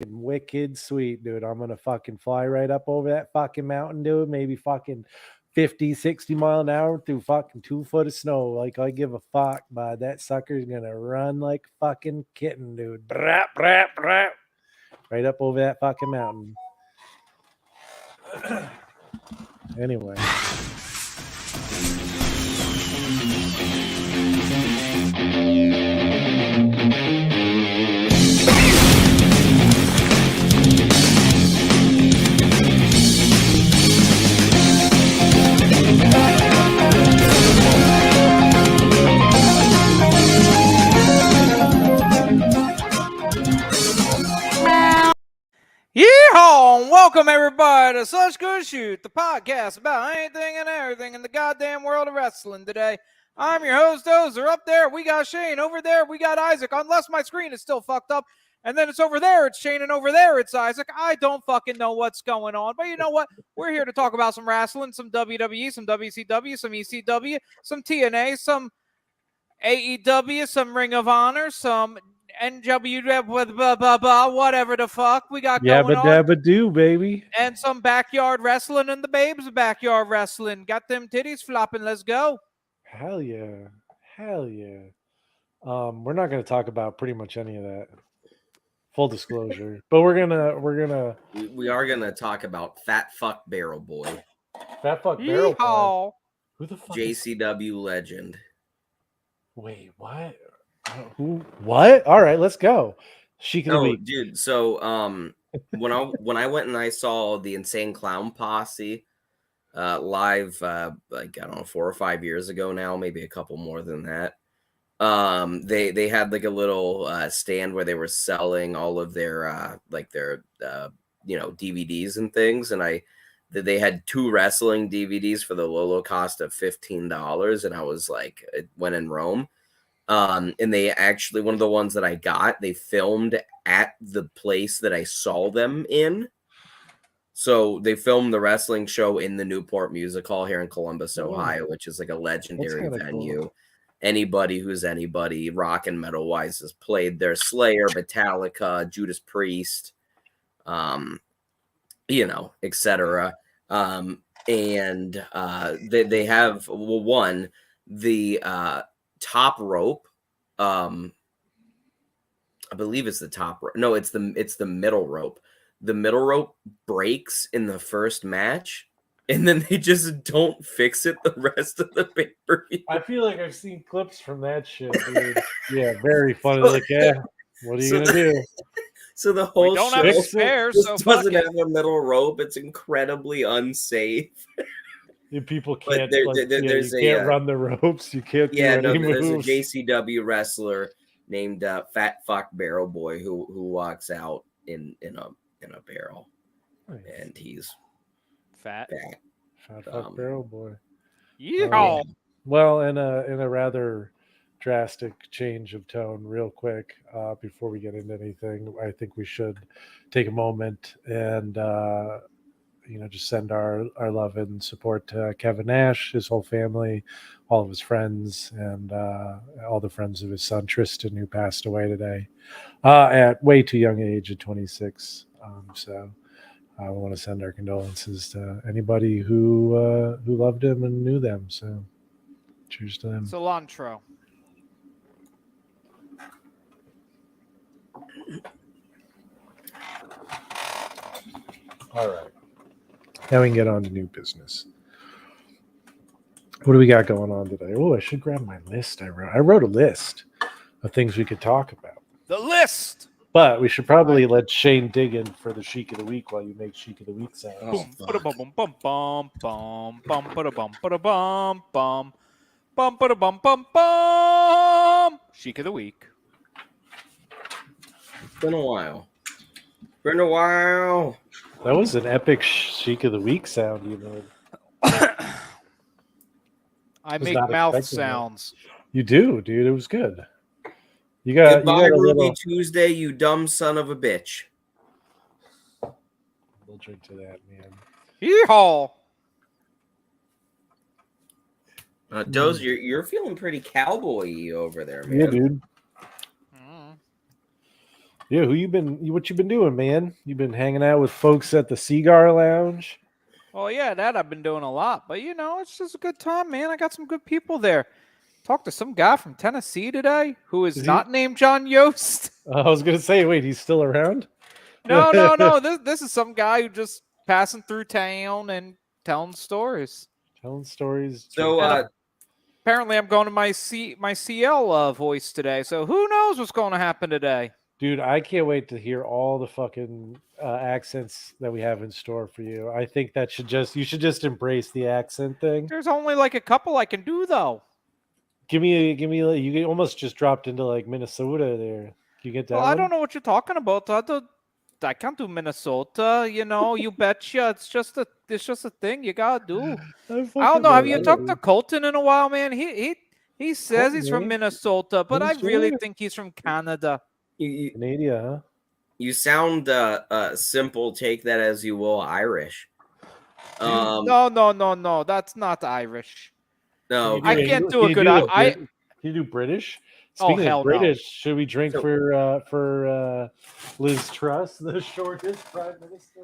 wicked sweet, dude. I'm gonna fucking fly right up over that fucking mountain, dude. Maybe fucking 50, 60 mile an hour through fucking 2 foot of snow. Like I give a fuck, bud. That sucker's gonna run like fucking kitten, dude. Brap, brap, brap. Right up over that fucking mountain. Anyway. Yeehaw! Welcome everybody to Such Good Shoot, the podcast about anything and everything in the goddamn world of wrestling today. I'm your host, Ozer. Up there, we got Shane. Over there, we got Isaac, unless my screen is still fucked up. And then it's over there, it's Shane, and over there, it's Isaac. I don't fucking know what's going on. But you know what? We're here to talk about some wrestling, some WWE, some WCW, some ECW, some TNA, some AEW, some Ring of Honor, some NW, whatever the fuck we got going on. Yabba dabba do, baby. And some backyard wrestling and the babes backyard wrestling. Got them titties flopping. Let's go. Hell yeah. Hell yeah. We're not gonna talk about pretty much any of that. Full disclosure. But we're gonna We are gonna talk about Fat Fuck Barrel Boy. Fat fuck barrel boy. Yeehaw. Who the fuck is... JCW legend. Wait, what? Who? What? All right, let's go. Chic of the week. Dude. So when I went and I saw the Insane Clown Posse live, like I don't know, 4 or 5 years ago now, maybe a couple more than that. They had like a little stand where they were selling all of their DVDs and things, and they had 2 wrestling DVDs for the low cost of $15, and I was like, when in Rome. And they actually, one of the ones that I got, they filmed at the place that I saw them in. So they filmed the wrestling show in the Newport Music Hall here in Columbus, Ohio, which is like a legendary venue. Cool. Anybody who's anybody, rock and metal wise, has played there. Slayer, Metallica, Judas Priest, etc. And they have the top rope. I believe it's the top rope. No, it's the middle rope. The middle rope breaks in the first match, and then they just don't fix it the rest of the pay-per-view. I feel like I've seen clips from that shit, dude. Yeah, very funny. Like, yeah, what are you gonna do? So the whole don't show have a spare, so doesn't have a middle rope. It's incredibly unsafe. People can't. There's you can't run the ropes. You can't. There's a JCW wrestler named Fat Fuck Barrel Boy who walks out in a barrel, nice. And he's fat fuck barrel boy. Yeah. Well, in a rather drastic change of tone, real quick, before we get into anything, I think we should take a moment and just send our love and support to Kevin Nash, his whole family, all of his friends, and all the friends of his son Tristan, who passed away today at way too young age of 26. So I want to send our condolences to anybody who loved him and knew them. So cheers to them. Cilantro. All right. Now we can get on to new business. What do we got going on today? Oh, I should grab my list. I wrote a list of things we could talk about. The list. But we should probably let Shane dig in for the Chic of the Week while you make Chic of the Week sounds. Chic of the Week. It's been a while. Been a while. That was an epic Chic of the Week sound you made. I make mouth sounds. You do, dude. It was good. Goodbye, Ruby Tuesday, you dumb son of a bitch. We'll drink to that, man. Yeehaw! Doze, you're feeling pretty cowboy-y over there, man. Yeah, dude. Yeah, what you been doing, man? You been hanging out with folks at the Cigar Lounge? Well, yeah, that I've been doing a lot, but it's just a good time, man. I got some good people there. Talked to some guy from Tennessee today who is Is he? not named John Yost. I was gonna say, wait, he's still around? No, no, no. This is some guy who just passing through town and telling stories. Telling stories. So, And apparently, I'm going to my CL voice today. So who knows what's going to happen today? Dude, I can't wait to hear all the fucking accents that we have in store for you. I think that you should just embrace the accent thing. There's only like a couple I can do though. You almost just dropped into like Minnesota there. Can you get that Well, I one? don't know what you're talking about. I can't do Minnesota. You betcha. It's just a thing you gotta do. I don't know. Have you talked to Colton in a while, man? He says he's from Minnesota, but I really think he's from Canada. Canada, huh? You sound simple. Take that as you will, Irish. No. That's not Irish. No, I can't do a good. Can you do British? Speaking hell of British, no. should we drink for Liz Truss, the shortest prime minister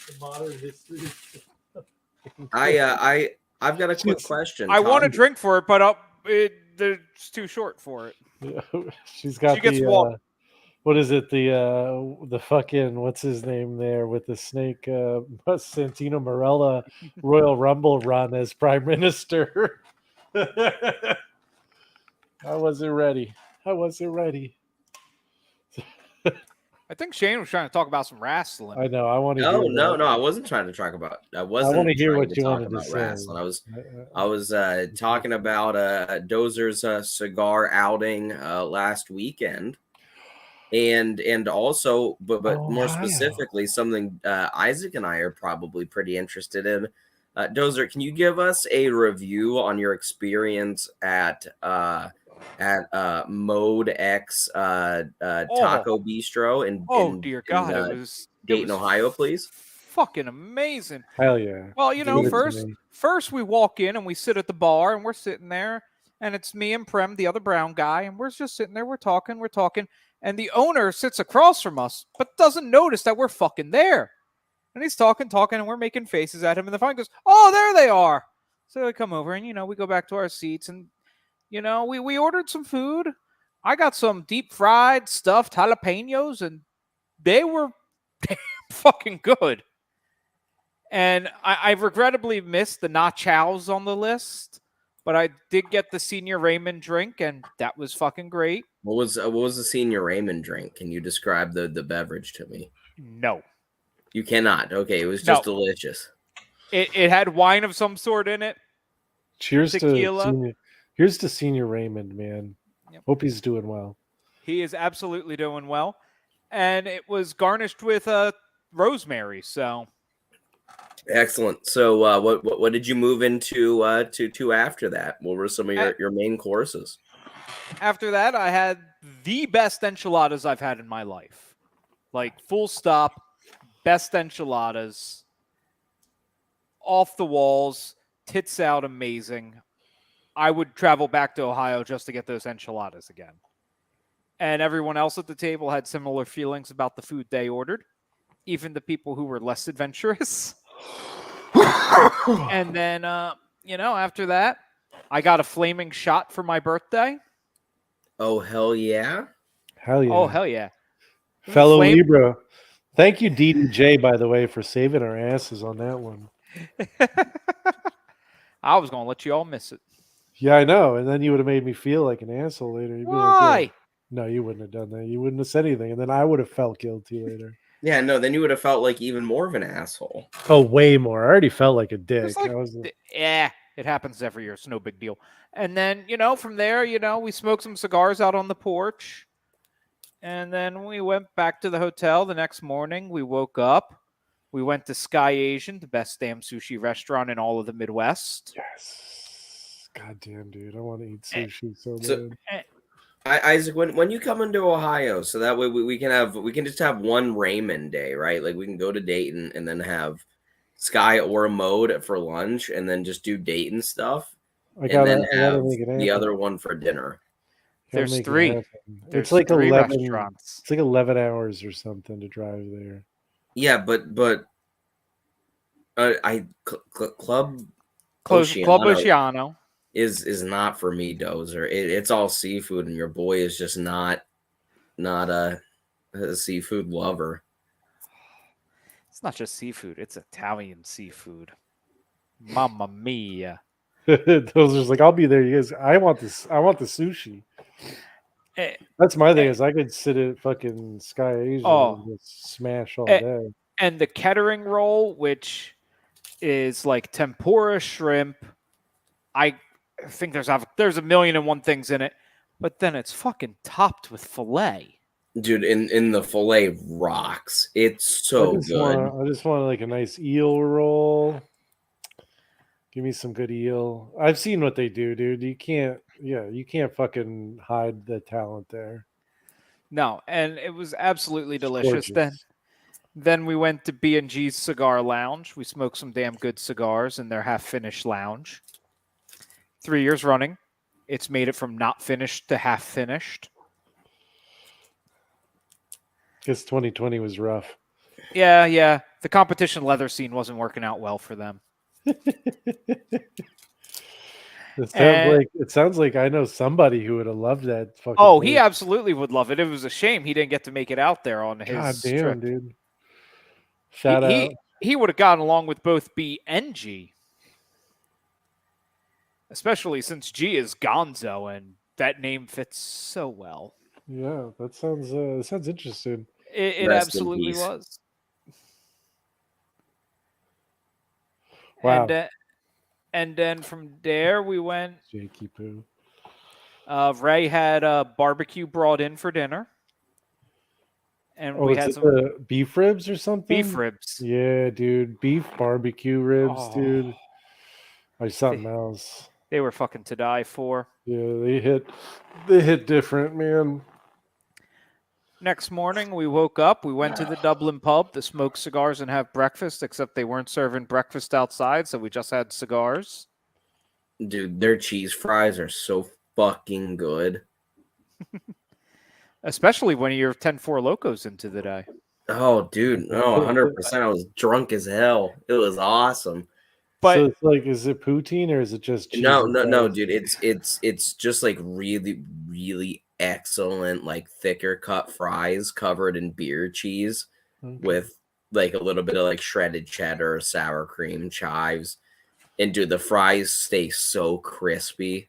in modern history? I've got a quick question. I want to drink for it, but it's too short for it. She's got she gets water. What is it? The fucking what's his name there with the snake? Santino Marella Royal Rumble run as prime minister. I wasn't ready. I think Shane was trying to talk about some wrestling. I know. I want to. No. I wasn't trying to talk about. I want to hear what you wanted to say. Wrestling. I was talking about Dozer's cigar outing last weekend, and also, but more specifically, something Isaac and I are probably pretty interested in. Dozer, can you give us a review on your experience at Mode X Taco Bistro in dear God, it was Dayton, Ohio, please? Fucking amazing. Hell yeah. Well, first we walk in and we sit at the bar and we're sitting there and it's me and Prem, the other brown guy, and we're just sitting there, we're talking, and the owner sits across from us but doesn't notice that we're fucking there. And he's talking, and we're making faces at him, and the phone goes, "Oh, there they are." So we come over and we go back to our seats and we ordered some food. I got some deep fried stuffed jalapenos, and they were damn fucking good. And I regrettably missed the nachos on the list, but I did get the Senior Raymond drink, and that was fucking great. What was the Senior Raymond drink? Can you describe the beverage to me? No. You cannot. Okay, it was just delicious. It had wine of some sort in it. Cheers to Senior Raymond, man. Yep. Hope he's doing well. He is absolutely doing well. And it was garnished with rosemary, so excellent. So what did you move into to after that? What were some of your main courses? After that, I had the best enchiladas I've had in my life. Like, full stop, best enchiladas. Off the walls, tits out, amazing. I would travel back to Ohio just to get those enchiladas again. And everyone else at the table had similar feelings about the food they ordered, even the people who were less adventurous. And then, after that, I got a flaming shot for my birthday. Oh, hell yeah. Hell yeah. Oh, hell yeah. Fellow Libra. Thank you, DDJ, by the way, for saving our asses on that one. I was going to let you all miss it. Yeah, I know. And then you would have made me feel like an asshole later. You'd Why? Like, no, you wouldn't have done that. You wouldn't have said anything. And then I would have felt guilty later. Yeah, no, then you would have felt like even more of an asshole. Oh, way more. I already felt like a dick. Yeah, it happens every year. It's no big deal. And then, from there, we smoked some cigars out on the porch. And then we went back to the hotel the next morning. We woke up. We went to Sky Asian, the best damn sushi restaurant in all of the Midwest. Yes. God damn, dude. I want to eat sushi so bad. Isaac, when you come into Ohio, so that way we can just have one Raymond day, right? Like we can go to Dayton and then have Sky or Mode for lunch, and then just do Dayton stuff, and then have the other one for dinner. Gotta There's make it 3. happen. There's It's like 3 11. restaurants. It's like 11 hours or something to drive there. Yeah, but Club Club Oceano Oceano. is not for me, Dozer. It's all seafood, and your boy is just not a seafood lover. It's not just seafood; it's Italian seafood. Mamma mia! Those are like, I'll be there. You guys, I want this. I want the sushi. Eh, That's my thing. eh, Is I could sit at fucking Sky Asia Oh. and just smash all Eh, day. And the Kettering roll, which is like tempura shrimp. I think there's a million and one things in it, but then it's fucking topped with filet. Dude, in the filet rocks. It's so good. I just want like a nice eel roll. Give me some good eel. I've seen what they do, dude. You can't fucking hide the talent there. No, and it was absolutely It's delicious. gorgeous. Then we went to B&G's Cigar Lounge. We smoked some damn good cigars in their half-finished lounge. 3 years running. It's made it from not finished to half finished. Guess 2020 was rough. Yeah. The competition leather scene wasn't working out well for them. It sounds like I know somebody who would have loved that fucking Oh, he place. absolutely would love it. It was a shame he didn't get to make it out there on his God damn, trip. dude. Shout out. He would have gotten along with both B and G. Especially since G is Gonzo and that name fits so well. Yeah, that sounds interesting. It Rest in absolutely peace. was. Wow. And then from there we went. Jakey poo. Ray had a barbecue brought in for dinner. And we had some the beef ribs or something? beef ribs. Yeah, dude. Beef barbecue ribs, Oh. dude. Or something else. They were fucking to die for. Yeah, they hit different, man. Next morning, we woke up. We went to the Dublin pub to smoke cigars and have breakfast, except they weren't serving breakfast outside, so we just had cigars. Dude, their cheese fries are so fucking good. Especially when you're 10-4 Locos into the day. Oh, dude. No, 100%. I was drunk as hell. It was awesome. But so it's like, is it poutine or is it just cheese? No, dude. It's just like really, really excellent, like thicker cut fries covered in beer cheese with like a little bit of like shredded cheddar, sour cream, chives. And dude, the fries stay so crispy.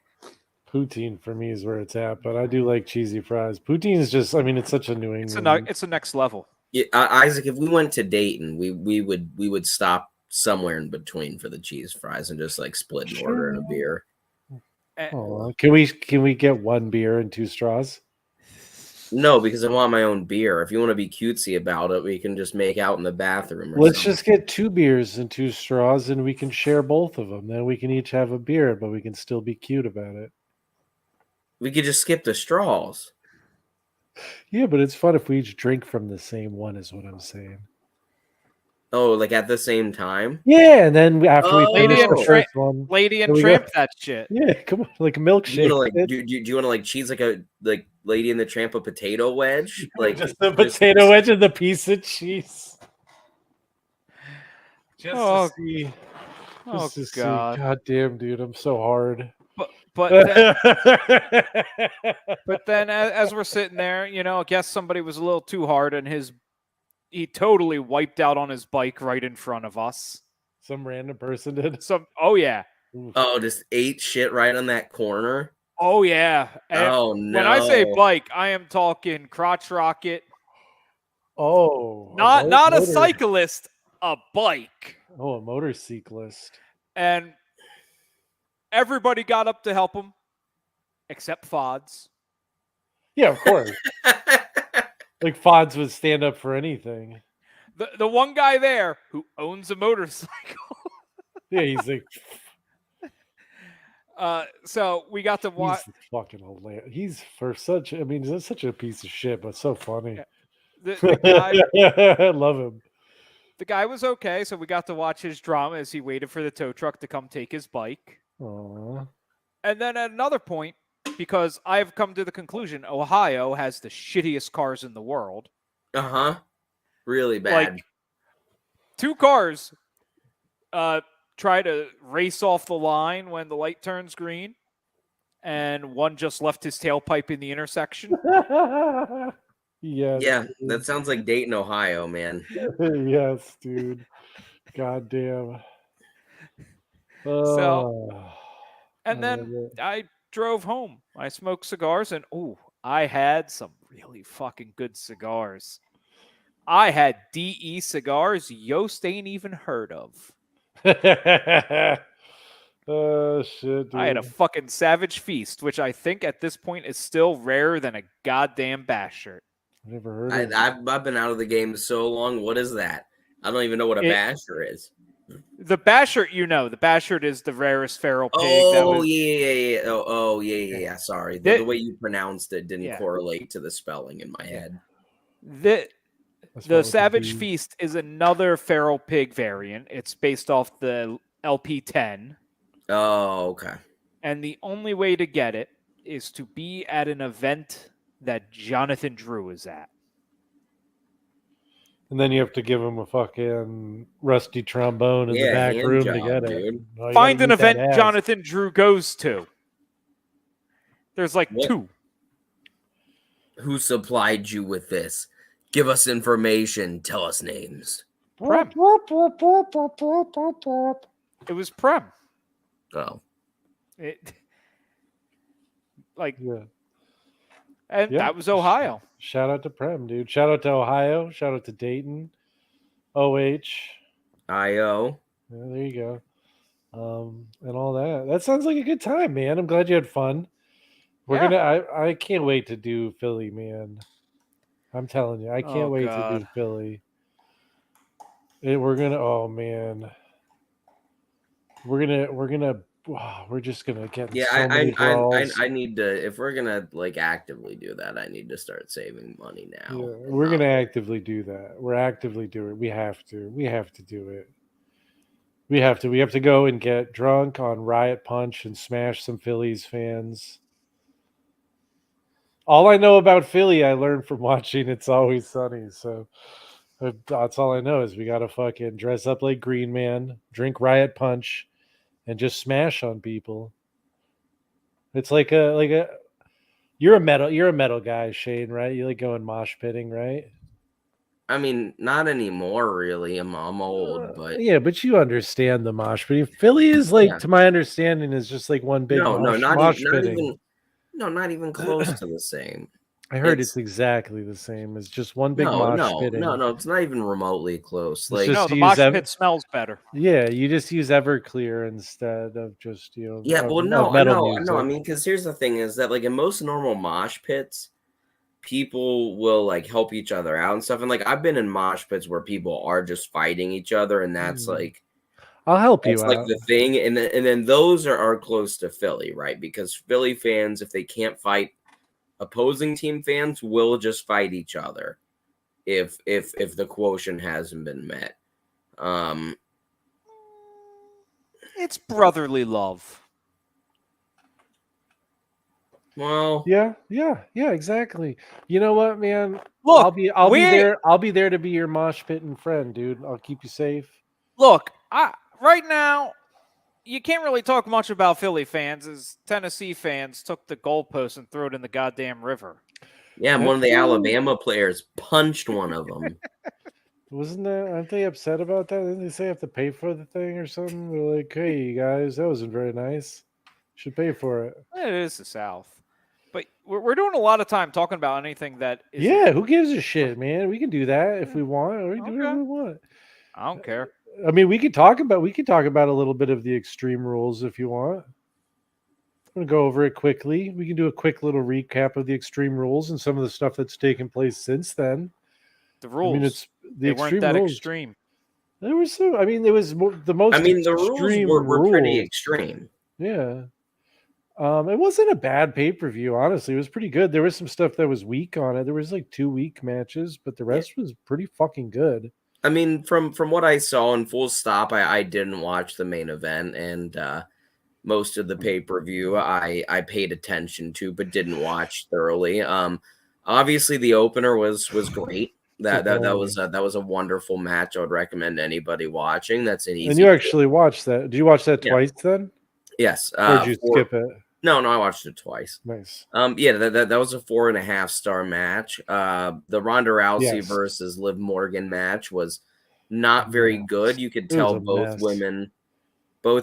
Poutine for me is where it's at, but I do like cheesy fries. Poutine is just, I mean, it's such a New England. it's a next level. Yeah, Isaac, if we went to Dayton, we would stop somewhere in between for the cheese fries and just like split an order and a beer. Oh, can we get one beer and 2 straws? No, because I want my own beer. If you want to be cutesy about it, we can just make out in the bathroom. Let's something. just get 2 beers and 2 straws, and we can share both of them. Then we can each have a beer, but we can still be cute about it. We could just skip the straws. Yeah, but it's fun if we each drink from the same one, is what I'm saying. Oh, like at the same time? Yeah, and then after we Lady finish and the first one, Lady and There we Tramp go. that shit. yeah, come on, like a Do milkshake. you want to like do you want to like cheese like a like Lady in the Tramp a potato wedge? Like just the potato wedge and the piece of cheese. Just Oh, to see. Oh, Just to see. God. God damn, dude, I'm so hard. But then as we're sitting there, I guess somebody was a little too hard and he totally wiped out on his bike right in front of us. Some random person did. Oh yeah. Oof. oh, just ate shit right on that corner. Oh yeah. And Oh no. when I say bike, I am talking crotch rocket. Oh, Not a motor- cyclist, a bike. Oh, a motorcyclist. And everybody got up to help him, except Fods. Yeah, of course. Like Fods would stand up for anything. The one guy there who owns a motorcycle. Yeah, he's like, So we got to watch. he's fucking hilarious. He's he's such a piece of shit, but so funny. Yeah. The guy, I love him. the guy was okay, so we got to watch his drama as he waited for the tow truck to come take his bike. Aww. And then at another point, because I've come to the conclusion Ohio has the shittiest cars in the world. Really bad. Like, 2 cars try to race off the line when the light turns green, and one just left his tailpipe in the intersection. Yes. Yeah, dude. that sounds like Dayton, Ohio, man. Yes, dude. God damn. So, Oh, and I then love it. I drove home. I smoked cigars, and I had some really fucking good cigars. I had DE cigars Yost ain't even heard of. Oh shit, I had a dude. fucking Savage Feast, which I think at this point is still rarer than a goddamn bass shirt. I never heard of it. I've been out of the game so long. What is that? I don't even know what a basher is. The bass shirt, the bass shirt is the rarest feral pig. Oh, yeah. Oh, yeah. Sorry. The way you pronounced it didn't Yeah. correlate to the spelling in my head. The Savage Feast is another feral pig variant. It's based off the LP10. Oh, okay. And the only way to get it is to be at an event that Jonathan Drew is at. And then you have to give him a fucking rusty trombone in the Yeah, back hand room job, to get it. dude. Oh, you Find gotta an beat that event ass. Jonathan Drew goes to. There's like What? 2. Who supplied you with this? Give us information. Tell us names. Prem. It was Prem. Oh. Yeah. And Yeah. that was Ohio. Shout out to Prem, dude. Shout out to Ohio. Shout out to Dayton. OH. IO. Yeah, there you go. And all that. That sounds like a good time, man. I'm glad you had fun. I can't wait to do Philly, man. I'm telling you, I can't wait to do Philly. We're just gonna get Yeah, so many brawls. I need to. If we're gonna like actively do that, I need to start saving money now. Yeah, we're gonna actively do that. We're actively doing it. We have to. We have to do it. We have to. We have to go and get drunk on Riot Punch and smash some Phillies fans. All I know about Philly, I learned from watching It's Always Sunny. So that's all I know is we gotta fucking dress up like Green Man, drink Riot Punch, and just smash on people. It's like a you're a metal guy, Shane, right? You like going mosh pitting, right? I mean, not anymore, really. I'm old, but yeah, but you understand the mosh pitting. Philly is like, to my understanding, is just like one big mosh pitting. Not even close to the same. I heard it's exactly the same. It's just one big mosh pitting. No, it's not even remotely close. Like, no, the mosh pit smells better. Yeah, you just use Everclear instead of just Yeah, well, no. I mean, because here's the thing: is that like in most normal mosh pits, people will like help each other out and stuff. And like I've been in mosh pits where people are just fighting each other, and that's like, I'll help you out. Like the thing, and then those are close to Philly, right? Because Philly fans, if they can't fight opposing team fans, will just fight each other if the quotient hasn't been met. It's brotherly love. Well, yeah, exactly. You know what, man? Look, I'll be there. I'll be there to be your mosh pitting friend, dude. I'll keep you safe. Look, right now, you can't really talk much about Philly fans as Tennessee fans took the goalpost and threw it in the goddamn river. Yeah, one of the Alabama players punched one of them. Aren't they upset about that? Didn't they say have to pay for the thing or something? They're like, hey, you guys, that wasn't very nice. Should pay for it. It is the South. But we're doing a lot of time talking about anything that is. Yeah, who gives a shit, man? We can do that if we want. We can do whatever we want. I don't care. I mean, we could talk about a little bit of the extreme rules if you want. I'm gonna go over it quickly. We can do a quick little recap of the extreme rules and some of the stuff that's taken place since then. The rules. I mean, they weren't that rules. Extreme. There was some. I mean, it was the most. I mean, the rules were pretty extreme. Yeah. It wasn't a bad pay-per-view, honestly. It was pretty good. There was some stuff that was weak on it. There was like 2 weak matches, but the rest was pretty fucking good. I mean, from what I saw in full stop, I didn't watch the main event, and most of the pay-per-view I paid attention to, but didn't watch thoroughly. Obviously the opener was great. That was a wonderful match. I would recommend anybody watching. That's an easy. And you actually watched that? Did you watch that Yeah. twice then? Yes. Or did you skip it? No, I watched it twice. Nice. Yeah, that was a 4.5-star match. The Ronda Rousey versus Liv Morgan match was not very good. You could tell both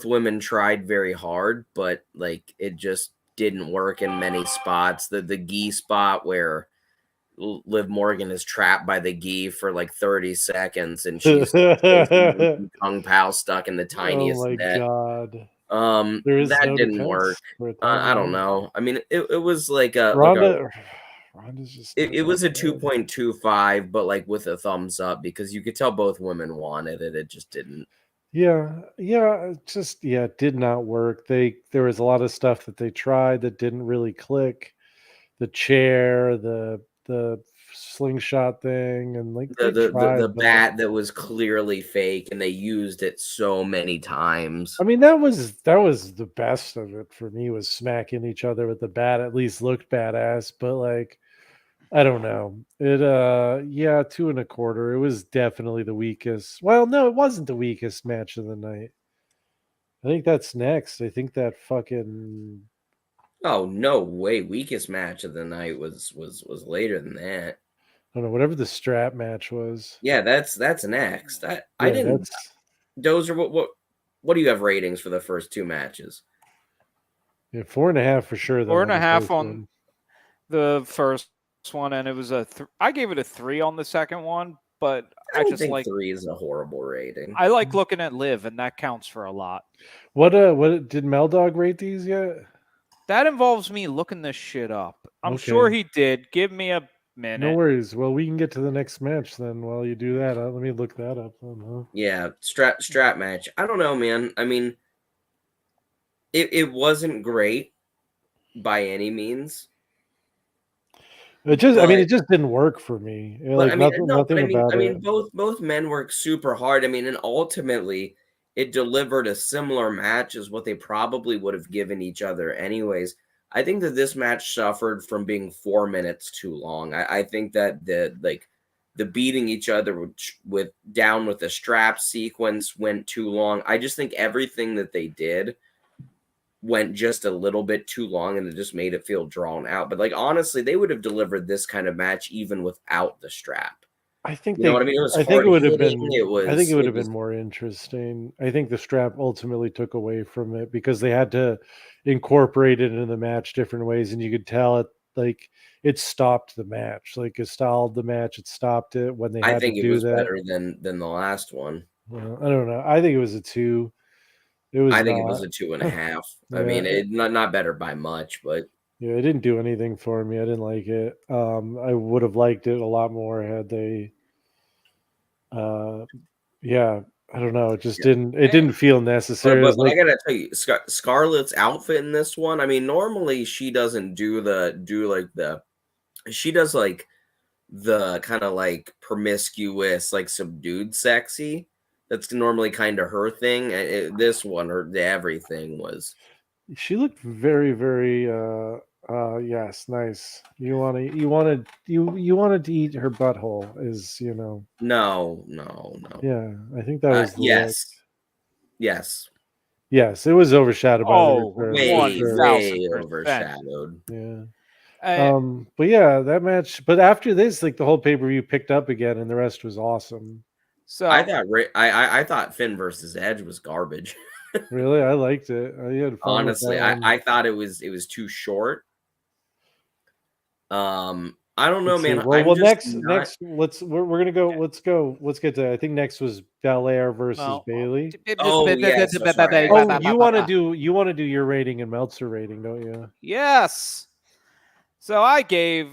women tried very hard, but like it just didn't work in many spots. The gi spot where Liv Morgan is trapped by the gi for like 30 seconds and she's Kung Pao stuck in the tiniest net. God. That didn't work. I don't know. I mean, it was like Ronda's just it was a 2.25, but like with a thumbs up because you could tell both women wanted it. It just didn't. It did not work. There was a lot of stuff that they tried that didn't really click. The chair, the slingshot thing, and like the bat that was clearly fake, and they used it so many times. I mean, that was the best of it for me, was smacking each other with the bat. At least looked badass, but like, I don't know. It 2.25. It was definitely the weakest. Well, no, it wasn't the weakest match of the night. I think that's next. I think that fucking. Oh no way! Weakest match of the night was later than that. I don't know, whatever the strap match was. Yeah, that's next. I didn't. Dozer, what do you have ratings for the first two matches? Yeah, 4.5 for sure. 4.5 on the first one, and it was I gave it a 3 on the second one, but I just think 3 is a horrible rating. I like looking at Liv, and that counts for a lot. What did Meldog rate these yet? That involves me looking this shit up. I'm sure he did. Give me a minute. No worries. Well, we can get to the next match then while you do that. Let me look that up. Yeah, strap match. I don't know, man. I mean, it wasn't great by any means. It just didn't work for me. Both men worked super hard. I mean, and ultimately it delivered a similar match as what they probably would have given each other anyways. I think that this match suffered from being 4 minutes too long. I think that the beating each other with the strap sequence went too long. I just think everything that they did went just a little bit too long, and it just made it feel drawn out. But like, honestly, they would have delivered this kind of match even without the strap. I think what I mean. I think it would have been more interesting. I think the strap ultimately took away from it because they had to incorporate it into the match different ways, and you could tell it stopped the match. Like, it stalled the match. It stopped it when they had to do that. I think it was better than the last one. Well, I don't know. I think it was a 2. It was a 2.5. I mean, not better by much, but yeah, it didn't do anything for me. I didn't like it. I would have liked it a lot more had they. I don't know. It just didn't. It didn't feel necessary. But I gotta tell you, Scarlett's outfit in this one. I mean, normally she doesn't she does like the kind of like promiscuous, like subdued sexy. That's normally kind of her thing. This one, everything was. She looked very, very. Yes, nice. You wanted to eat her butthole, is No. Yeah, I think that was yes. It was overshadowed by way overshadowed. Yeah. But yeah, that match. But after this, like, the whole pay-per-view picked up again, and the rest was awesome. So I thought Finn versus Edge was garbage. Really, I liked it. Honestly, I thought it was too short. I don't know, man. Next, we're gonna go. Let's get to. I think next was Belair versus Bailey. Oh, yes, you want to do your rating and Meltzer rating, don't you? Yes. So I gave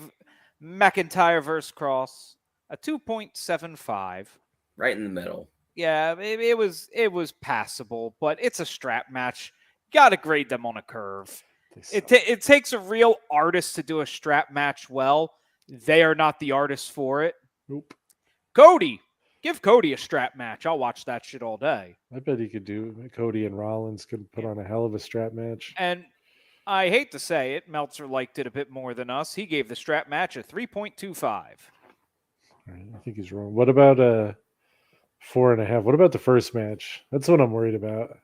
McIntyre versus Cross a 2.75. Right in the middle. Yeah, it was passable, but it's a strap match. Got to grade them on a curve. It takes a real artist to do a strap match well. They are not the artist for it. Nope. Cody, Give Cody a strap match. I'll watch that shit all day. I bet he could do. Cody and Rollins could put on a hell of a strap match. And I hate to say it, Meltzer liked it a bit more than us. He gave the strap match a 3.25. Right, I think he's wrong. What about 4.5? What about the first match? That's what I'm worried about.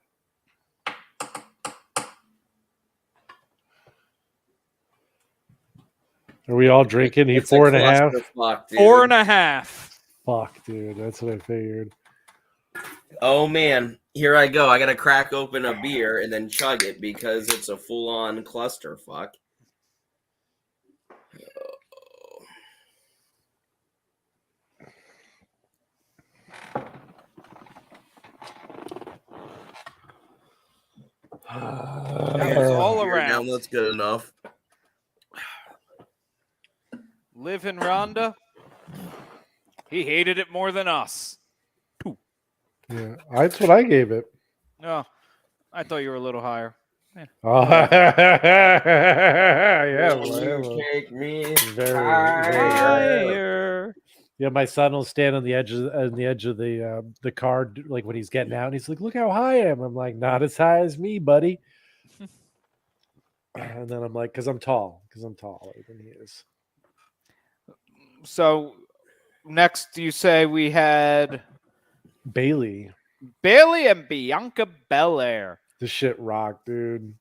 Are we all drinking? He It's a 4.5. clusterfuck, dude. 4.5. Fuck, dude. That's what I figured. Oh man, here I go. I gotta crack open a beer and then chug it because it's a full-on clusterfuck. That was all Beer down, around. that's good enough. Liv and Ronda, he hated it more than us. Yeah, that's what I gave it. No, I thought you were a little higher. Oh, yeah, Will well, you take me very higher? Higher. yeah. My son will stand on the edge of the car, like when he's getting out, and he's like, "Look how high I am." I'm like, "Not as high as me, buddy." And then I'm like, because I'm taller than he is. So next, you say we had Bailey, Bailey and Bianca Belair. this shit rocked, dude.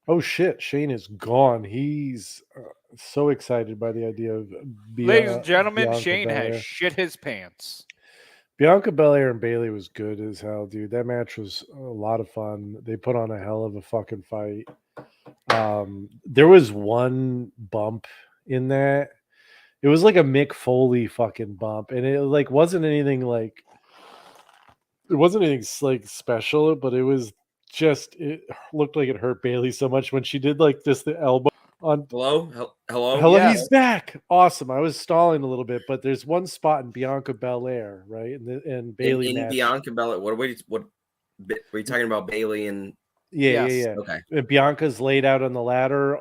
Oh shit, Shane is gone. He's so excited by the idea of Ladies and gentlemen, Bianca Shane Belair. has shit his pants. Bianca Belair and Bailey was good as hell, dude. That match was a lot of fun. They put on a hell of a fucking fight. There was one bump in that. It was like a Mick Foley fucking bump, and it like wasn't anything like special, but it was just it looked like it hurt Bailey so much when she did like this the elbow on. Hello? Hello? Hello, yeah. he's back. Awesome. I was stalling a little bit, but there's one spot in Bianca Belair, right? And Bailey in match. Bianca Belair. What were you talking about, Bailey and Yes. okay. And Bianca's laid out on the ladder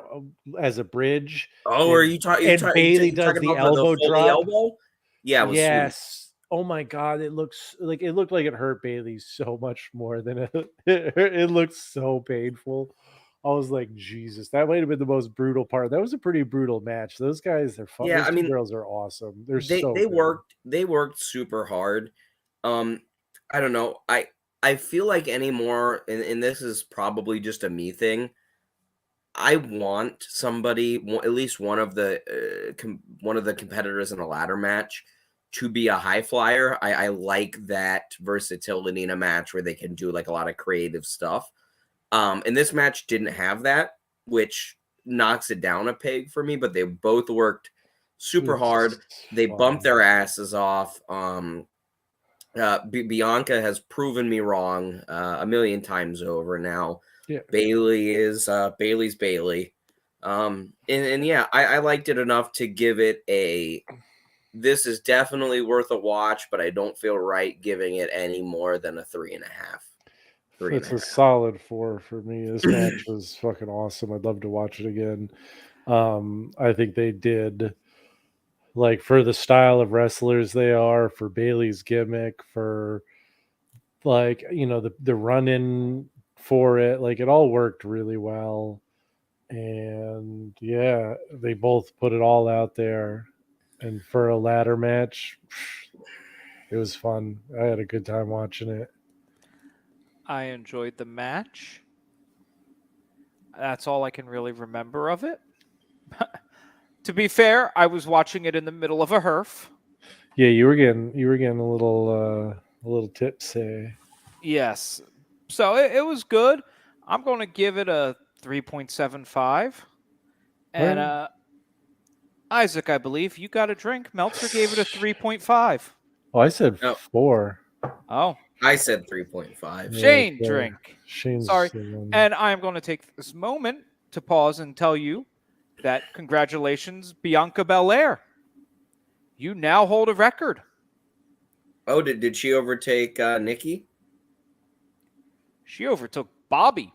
as a bridge. Oh, and, are you talking? and Bailey does the elbow drop. Elbow? Yeah, it was yes. Oh my god, it looked like it hurt Bailey so much more than it looked so painful. I was like, Jesus, that might have been the most brutal part. That was a pretty brutal match. Those guys are fun. Yeah, Those I two mean, girls are awesome. They're they so good. worked super hard. I don't know. I feel like anymore, and this is probably just a me thing. I want somebody, at least one of the competitors in a ladder match, to be a high flyer. I like that versatility in a match where they can do like a lot of creative stuff. And this match didn't have that, which knocks it down a peg for me. But they both worked super hard. They bumped their asses off. Bianca has proven me wrong a million times over now. Yeah. Bailey is Bailey's Bailey. And yeah, I liked it enough to give it this is definitely worth a watch, but I don't feel right giving it any more than a 3.5. It's a solid 4 for me. This match was fucking awesome. I'd love to watch it again. I think they did, like, for the style of wrestlers they are, for Bailey's gimmick, for like, you know, the run-in for it, like it all worked really well. And yeah, they both put it all out there. And for a ladder match, it was fun. I had a good time watching it. I enjoyed the match. That's all I can really remember of it. To be fair, I was watching it in the middle of a herf. Yeah, you were getting a little tipsy. Yes. So it was good. I'm going to give it a 3.75. And Isaac, I believe you got a drink. Meltzer gave it a 3.5. Oh, I said 4. Oh. I said 3.5. Shane, drink. Shane's sorry. And I am going to take this moment to pause and tell you that congratulations, Bianca Belair. You now hold a record. Oh, did she overtake Nikki? She overtook Bobby.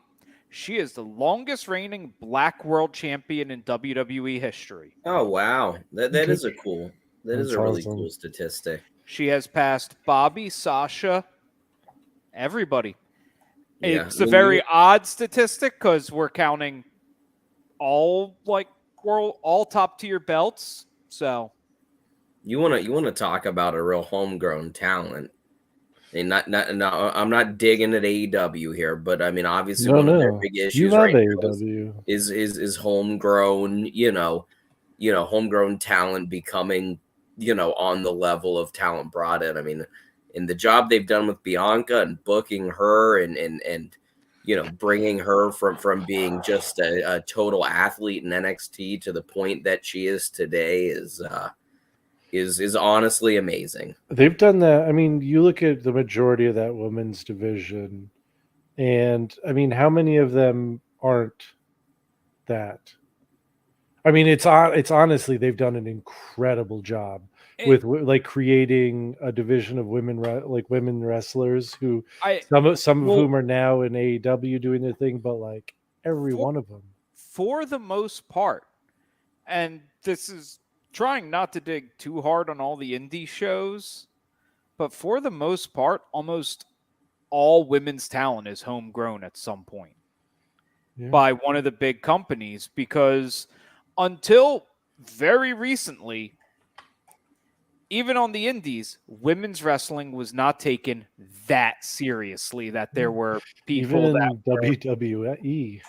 She is the longest reigning Black World Champion in WWE history. Oh wow, that is a really awesome. cool statistic. She has passed Bobby, Sasha, everybody. Yeah, It's a very odd statistic because we're counting all all top tier belts. So you wanna talk about a real homegrown talent. And no, I'm not digging at AEW here, but I mean, obviously, No, one of their no. big You issues love right now AEW. is homegrown. Homegrown talent becoming on the level of talent brought in. I mean, in the job they've done with Bianca and booking her and bringing her from being just a total athlete in NXT to the point that she is today is honestly amazing. They've done that. I mean, you look at the majority of that women's division, and I mean, how many of them aren't that? I mean, it's honestly they've done an incredible job with like creating a division of women wrestlers who some of whom are now in AEW doing their thing, but like every one of them for the most part, and this is trying not to dig too hard on all the indie shows, but for the most part, almost all women's talent is homegrown at some point by one of the big companies, because until very recently, even on the indies, women's wrestling was not taken that seriously, that there were people even that in WWE.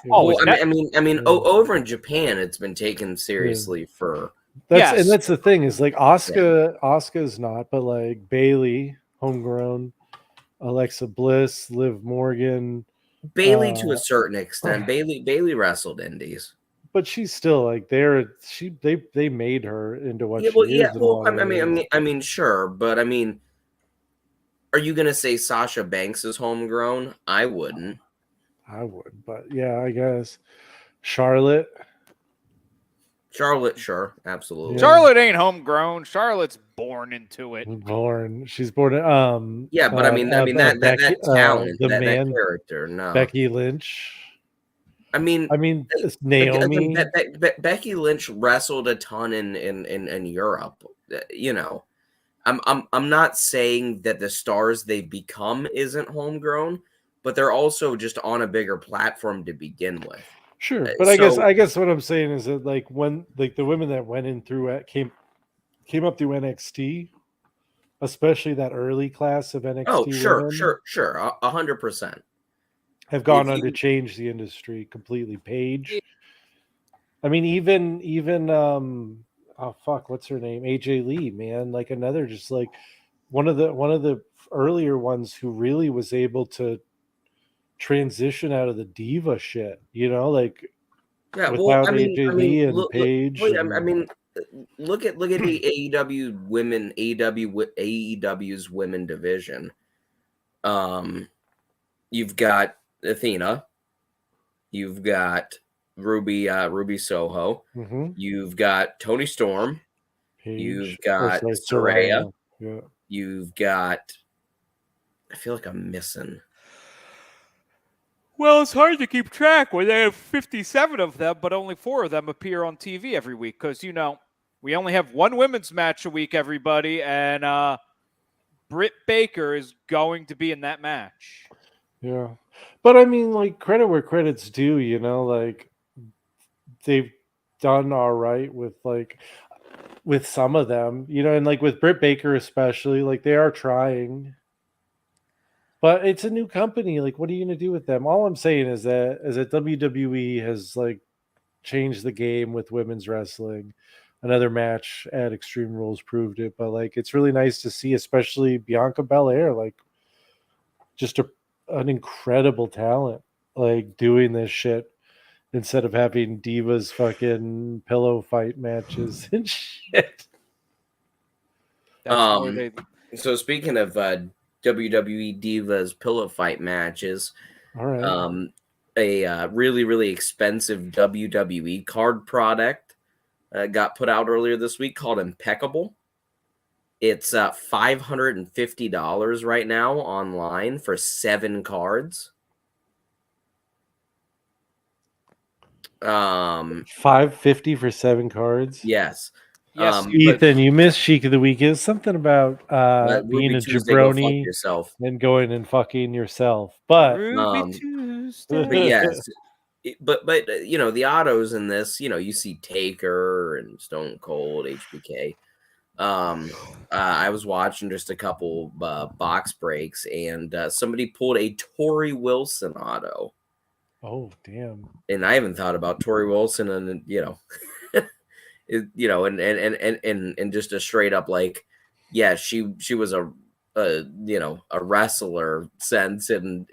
Over in Japan, it's been taken seriously for. That's the thing is like Asuka's not, but like Bailey, homegrown, Alexa Bliss, Liv Morgan, Bailey to a certain extent. Bailey wrestled indies, but she's still like they made her into what she is. I mean, sure, but I mean, are you gonna say Sasha Banks is homegrown? I wouldn't. I would, but yeah, I guess Charlotte, sure, absolutely. Yeah. Charlotte ain't homegrown. Charlotte's born into it. She's born. Yeah, but I mean that talent, that character. No, Becky Lynch. I mean, Naomi. Becky Lynch wrestled a ton in Europe. I'm not saying that the stars they become isn't homegrown, but they're also just on a bigger platform to begin with. Sure, but I guess what I'm saying is that like when like the women that went in through it came up through NXT, especially that early class of NXT. Oh, sure, women, sure, 100%. Have gone on to change the industry completely. Paige. I mean, even oh fuck, what's her name? AJ Lee, man, like another just like one of the earlier ones who really was able to transition out of the diva shit, like without AJ Lee and Paige. Look at the AEW's women division. You've got Athena, you've got Ruby Soho, you've got Toni Storm, Paige. You've got Saraya, you've got. I feel like I'm missing. Well, it's hard to keep track when they have 57 of them, but only 4 of them appear on TV every week because, we only have one women's match a week, everybody, and Britt Baker is going to be in that match. Yeah. But I mean, like, credit where credit's due, like, they've done all right with some of them, and like with Britt Baker especially, like they are trying. But it's a new company. Like, what are you going to do with them? All I'm saying is that WWE has like changed the game with women's wrestling. Another match at Extreme Rules proved it. But like, it's really nice to see, especially Bianca Belair, like just an incredible talent, like doing this shit instead of having divas fucking pillow fight matches and shit. So speaking of WWE Divas pillow fight matches. All right. A really, really expensive WWE card product got put out earlier this week called Impeccable. It's $550 right now online for 7 cards. $550 for 7 cards? Yes. Yes, But Ethan, you missed Chic of the Week. Is something about being Ruby a Tuesday, go fuck jabroni yourself. and going and fucking yourself. But Ruby But Tuesday. yes, but the autos in this, you see Taker and Stone Cold, HBK. I was watching just a couple box breaks, and somebody pulled a Tori Wilson auto, oh damn. and I haven't thought about Tori Wilson, and and just a straight up like, yeah, she was a wrestler sense in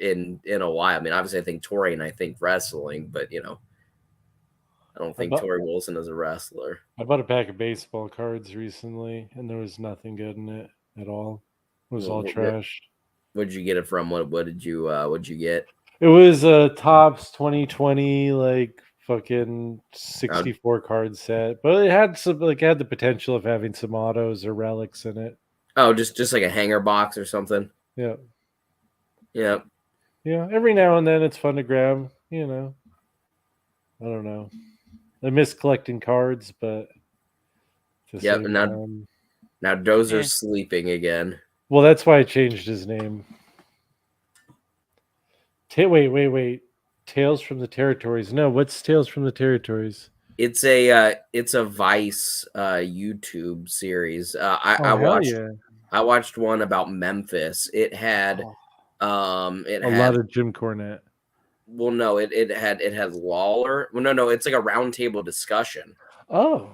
a while. I mean, obviously I think Tori and I think wrestling, but I don't think Tori Wilson is a wrestler. I bought a pack of baseball cards recently, and there was nothing good in it at all. It was all trash. Where'd you get it from? What did you get? It was a Topps 2020 like fucking 64 card set, but it had some it had the potential of having some autos or relics in it. Oh, just like a hanger box or something. Yeah. Yeah. Yeah. Every now and then it's fun to grab, I don't know. I miss collecting cards, but yeah. Now Dozer's sleeping again. Well, that's why I changed his name. Wait. Tales from the Territories. No, what's Tales from the Territories? It's a Vice YouTube series. I watched one about Memphis. It had a lot of Jim Cornette. Well, no, it had Lawler. Well, no, it's like a roundtable discussion. Oh.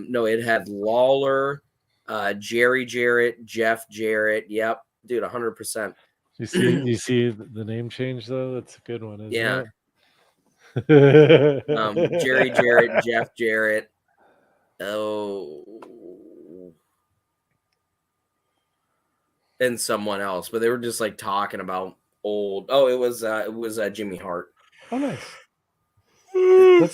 No, it had Lawler, Jerry Jarrett, Jeff Jarrett. Yep, dude, 100%. You see the name change though? That's a good one, isn't it? Jerry Jarrett, Jeff Jarrett. Oh, and someone else, but they were just like talking about old. Oh, it was Jimmy Hart. Oh, nice. That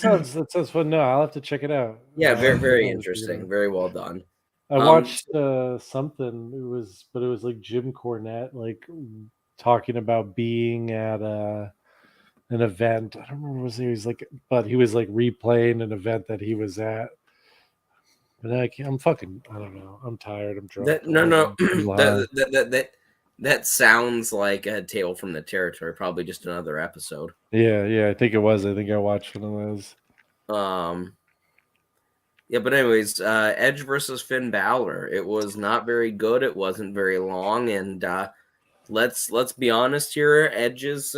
sounds fun. No, I'll have to check it out. Yeah, very interesting. Very well done. I watched something. It was like Jim Cornette, like talking about being at an event. I don't remember what he was like, but he was like replaying an event that he was at. But I'm fucking. I don't know. I'm tired. I'm drunk. That sounds like a Tale from the Territory. Probably just another episode. Yeah. I think it was. I think I watched one of those. Yeah, but anyways, Edge versus Finn Balor. It was not very good. It wasn't very long, and let's be honest here. Edge's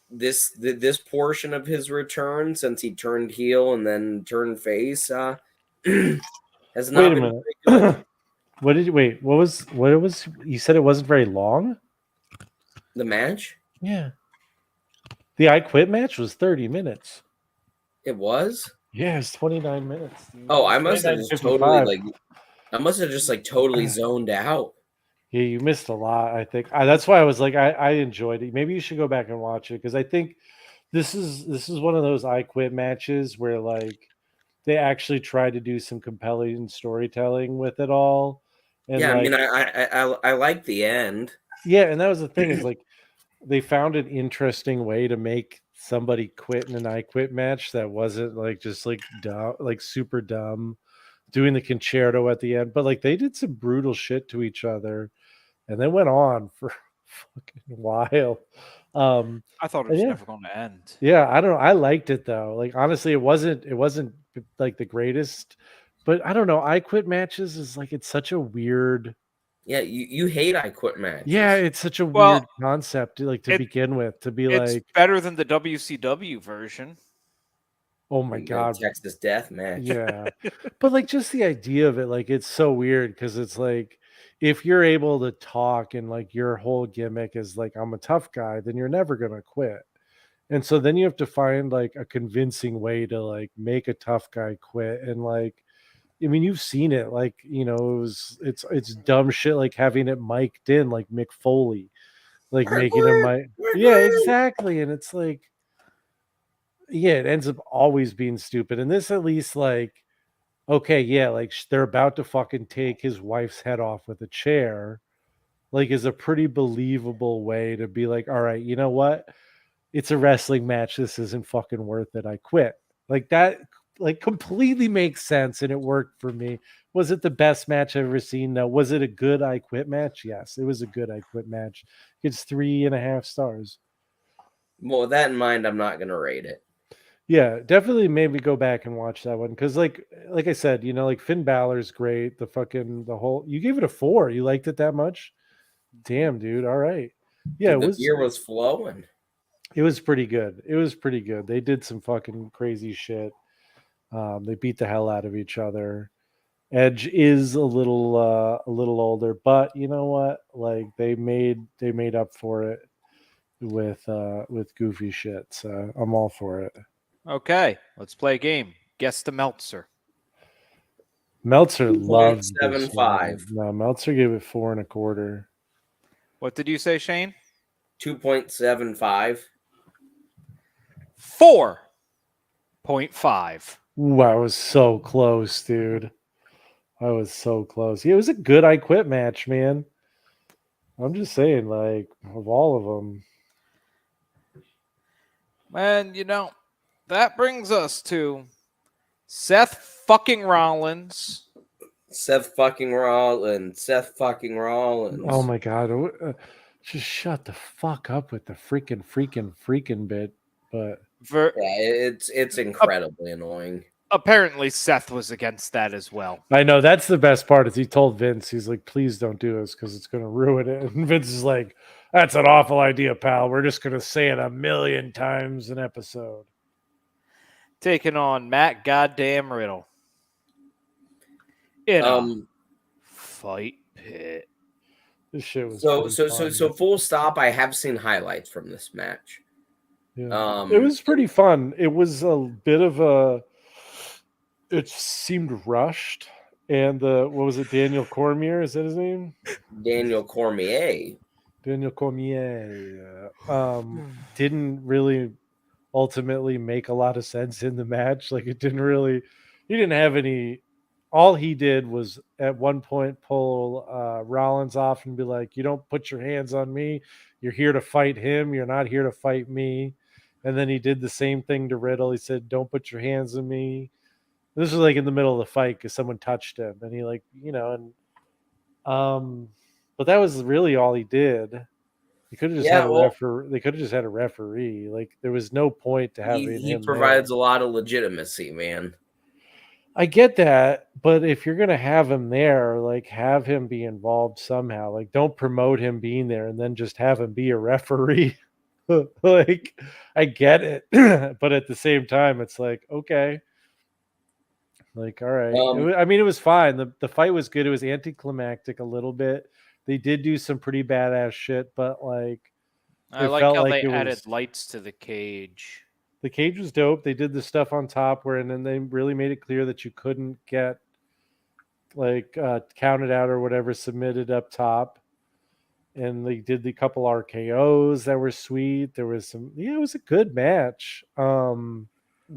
this portion of his return since he turned heel and then turned face has not been very good. What it was? You said it wasn't very long? The match? Yeah. The I Quit match was 30 minutes. It was? Yeah, it's 29 minutes. Dude. Oh, I must have just totally zoned out. Yeah, you missed a lot, I think. That's why I was like, I enjoyed it. Maybe you should go back and watch it because I think this is one of those I Quit matches where like they actually try to do some compelling storytelling with it all. And yeah, like, I mean, I like the end. Yeah, and that was the thing is like they found an interesting way to make somebody quit in an I Quit match that wasn't like just like dumb, like super dumb, doing the concerto at the end, but like they did some brutal shit to each other, and they went on for a fucking while. I thought it was never going to end. Yeah, I don't know. I liked it though. Like honestly, it wasn't like the greatest, but I don't know. I Quit matches is like it's such a weird. Yeah, you hate I Quit matches. Yeah, it's such a weird concept to begin with. To be it's better than the WCW version. Oh my god, Texas Death Match. Yeah, but like just the idea of it, like it's so weird because it's like if you're able to talk and like your whole gimmick is like I'm a tough guy, then you're never gonna quit. And so then you have to find like a convincing way to like make a tough guy quit. And like, I mean, you've seen it, like, it's dumb shit, like having it mic'd in like Mick Foley, like making him mic. Yeah, exactly. And it's like, yeah, it ends up always being stupid. And this at least like, okay, yeah, like they're about to fucking take his wife's head off with a chair, like is a pretty believable way to be like, all right, you know what? It's a wrestling match. This isn't fucking worth it. I quit. Like that like completely makes sense and it worked for me. Was it the best match I've ever seen? No. Was it a good I Quit match? Yes, it was a good I Quit match. It's 3.5 stars. Well, with that in mind, I'm not gonna rate it. Yeah, definitely maybe go back and watch that one because like I said, like Finn Balor's great. The whole you gave it a 4. You liked it that much? Damn, dude. All right. Yeah, Dude, the beer was flowing. It was pretty good. It was pretty good. They did some fucking crazy shit. They beat the hell out of each other. Edge is a little older, but you know what? Like they made up for it with goofy shit. So I'm all for it. Okay, let's play a game. Guess the Meltzer. Meltzer loves this 2.75. one. No, Meltzer gave it 4.25. What did you say, Shane? 2.75. 4.5. Ooh, I was so close, dude. I was so close. Yeah, it was a good I Quit match, man. I'm just saying, like, of all of them. And, that brings us to Seth fucking Rollins. Seth fucking Rollins. Seth fucking Rollins. Oh, my God. Just shut the fuck up with the freaking bit. But yeah, it's incredibly annoying. Apparently, Seth was against that as well. I know that's the best part is he told Vince, he's like, please don't do this because it's going to ruin it. And Vince is like, that's an awful idea, pal. We're just going to say it 1,000,000 times an episode. Taking on Matt Goddamn Riddle. In a fight pit. This shit was so full stop. I have seen highlights from this match. Yeah. It was pretty fun. It was a bit of it seemed rushed. And what was it? Daniel Cormier, is that his name? Daniel Cormier. Didn't really ultimately make a lot of sense in the match. Like it didn't really. He didn't have any. All he did was at one point pull Rollins off and be like, "You don't put your hands on me. You're here to fight him. You're not here to fight me." And then he did the same thing to Riddle. He said, "Don't put your hands on me." This was like in the middle of the fight because someone touched him, and he but that was really all he did. They could have just had a referee. They could have just had a referee. Like there was no point to having him. He provides a lot of legitimacy, man. I get that, but if you're gonna have him there, like have him be involved somehow. Like don't promote him being there and then just have him be a referee. Like I get it, but at the same time, it's like okay. Like, all right. It was fine. The fight was good. It was anticlimactic a little bit. They did do some pretty badass shit, but like, I like how they added lights to the cage. The cage was dope. They did the stuff on top and then they really made it clear that you couldn't get like counted out or whatever submitted up top. And they did the couple RKOs that were sweet. There was some, it was a good match. Dude,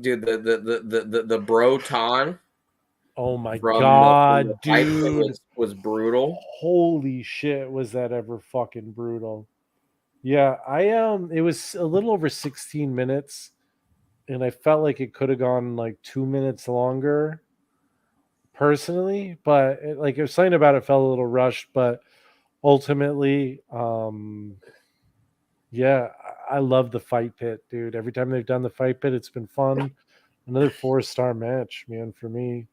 the Broton. Oh my God, dude. Was brutal. Holy shit, was that ever fucking brutal. Yeah, it was a little over 16 minutes and I felt like it could have gone like 2 minutes longer personally, but like it was something about it felt a little rushed, but ultimately yeah, I love the fight pit, dude. Every time they've done the fight pit, it's been fun. Another 4-star match, man, for me.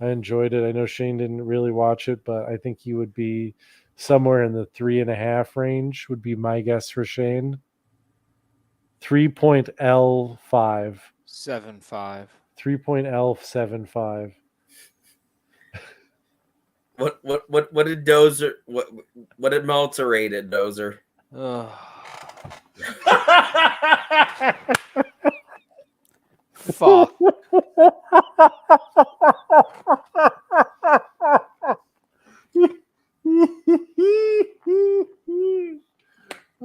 I enjoyed it. I know Shane didn't really watch it, but I think he would be somewhere in the 3.5 range would be my guess for Shane. 3.L5. 7.5. 3.L75. What did Dozer what did Meltzer rate it, Dozer? Fuck.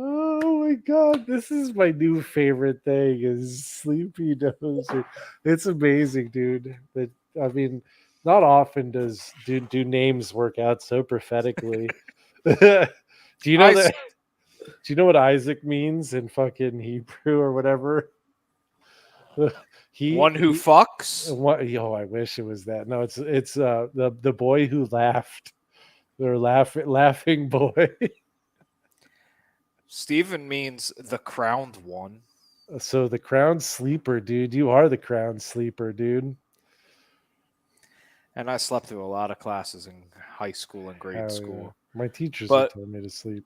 Oh my God, this is my new favorite thing is Sleepy Dozer. It's amazing, dude. But I mean, not often do names work out so prophetically. Do you know that? Do you know what Isaac means in fucking Hebrew or whatever? One who fucks. What? Yo, I wish it was that. No, it's the boy who laughed. They're laughing boy. Stephen means the crowned one. So the crown sleeper, dude. You are the crown sleeper, dude. And I slept through a lot of classes in high school and grade Hell school. yeah. My teachers But- would tell me to sleep.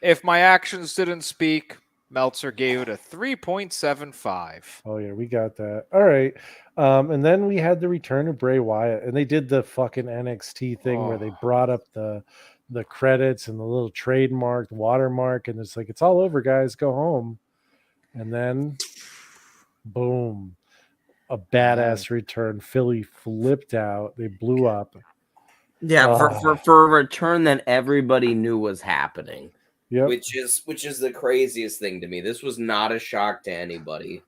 If my actions didn't speak, Meltzer gave it a 3.75. Oh yeah, we got that. All right. And then we had the return of Bray Wyatt, and they did the fucking NXT thing where they Oh. brought up the credits and the little trademark watermark, and it's like it's all over, guys, go home. And then boom, a badass return. Philly flipped out. They blew up. Yeah, for a return that everybody knew was happening. Yep. Which is the craziest thing to me. This was not a shock to anybody.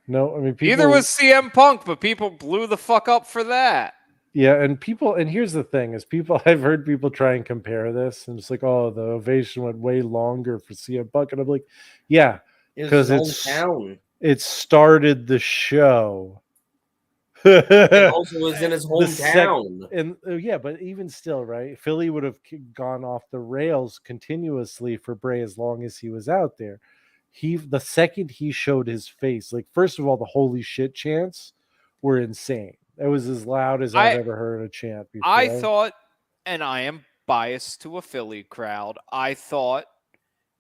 No, I mean people, Either was CM Punk, but people blew the fuck up for that. Yeah, and here's the thing: is people I've heard people try and compare this, and it's like, oh, the ovation went way longer for CM Punk, and I'm like, yeah, because it started the show. It also was in his hometown. Yeah, but even still, right? Philly would have gone off the rails continuously for Bray as long as he was out there. The second he showed his face, like first of all, the holy shit chants were insane. That was as loud as I've ever heard a chant before. I thought, and I am biased to a Philly crowd, I thought